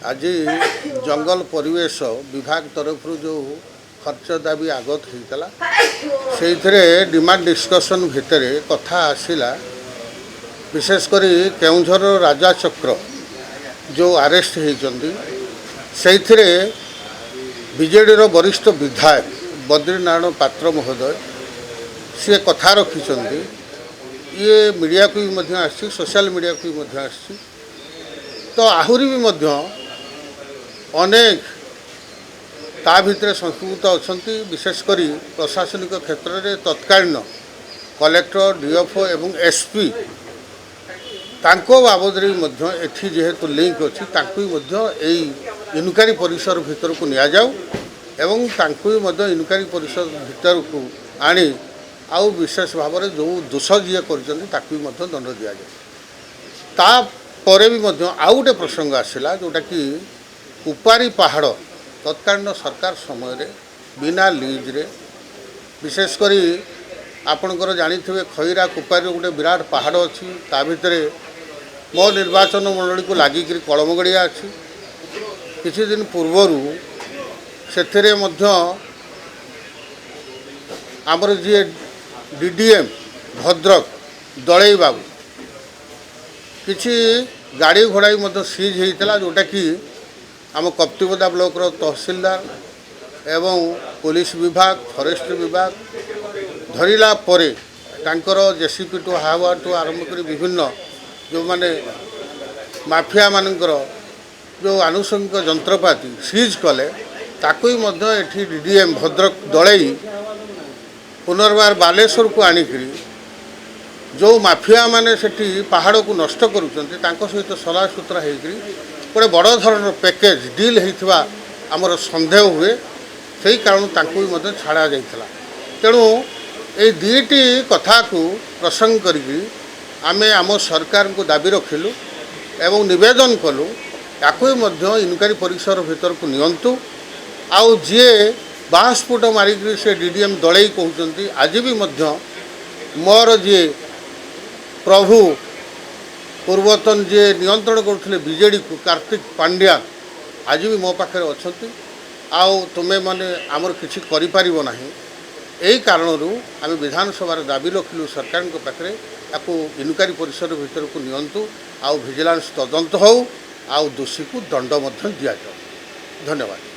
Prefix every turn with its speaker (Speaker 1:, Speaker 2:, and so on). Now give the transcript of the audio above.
Speaker 1: आज जंगल परिवेश विभाग तरफ जो खर्च दाबी आगत होता से डिमांड डिस्कसन भितर कथा आसला विशेषकर केउझर राजा चक्र जो अरेस्ट होती से बीजेडी वरिष्ठ विधायक बद्रीनारायण पात्र महोदय सी कथा रखिंट ये मीडिया को भी आसी सोशल मीडिया को भी आसी तो आहरी भी अनेक ता भितर संस्कृत अच्छा विशेषकर प्रशासनिक क्षेत्र में तत्कालीन कलेक्टर डीएफओ एवं एसपी तांको बाबद एठी जेहेतु लिंक अच्छी इनक्वारी परिसर भितर को निया जाऊ एवं इनक्वारी परिसर भितर को आनी आउ विशेष भाव में जो दोष जी कर दंड दि जाए तापर भी आउ गोटे प्रसंग आसला जोटा कि कुपारी पहाड़ तत्कालीन सरकार समय बिना लीज रे विशेषकर आपणकर जानी खईरा कुपारी गोटे विराट पहाड़ अच्छी ता भितर मो निर्वाचन मंडली को लगिक कलम गड़िया अच्छी किछि दिन पूर्वर से आमर जी डीडीएम भद्रक दलई बाबू किछि गाड़ी घोड़ा सीज होता जोटा कि आम कप्तिपदा ब्लॉक तहसीलदार एवं पुलिस विभाग फॉरेस्ट विभाग धरला परे तांकर जेसीपी टू हावा टू आरंभ कर विभिन्न जो माने माफिया मानकर जो आनुषंगिक जंत्रपाति सीज कले ताकू ही डीडीएम भद्रक दलई पुनर्बार बालेश्वर को आनिकी जो माफिया माने सेठी पहाड़ को नष्ट करुँच सहित सला सुतरा गोटे बड़ धरण पैकेज डील होता आमर सन्देह हुए से कारण भी छाड़ा जाता तेणु ये दुईटी कथा को प्रसंग करी आमे आम सरकार को दाबी रखिलु एवं निवेदन कलु याकू इनक्वारी परिसर भितर को नियंतु आउ जी बाँसपुट मारिक से डीडीएम दलई कहते आज भी मोर जी प्रभु पूर्वतन जी नियंत्रण करते बीजेडी को कार्तिक पांड्या आज भी मो पाखे अच्छा आउ तुम्हें माने आमर किसी करिपारिबो नाही यही कारणरू आम विधानसभा दाबी रखिलु सरकार पाखे या इनक्वारी परिसर भितर को नियंतु आउ विजिलेंस तदंत हो आउ दोषी को दंड दि जाऊ। धन्यवाद।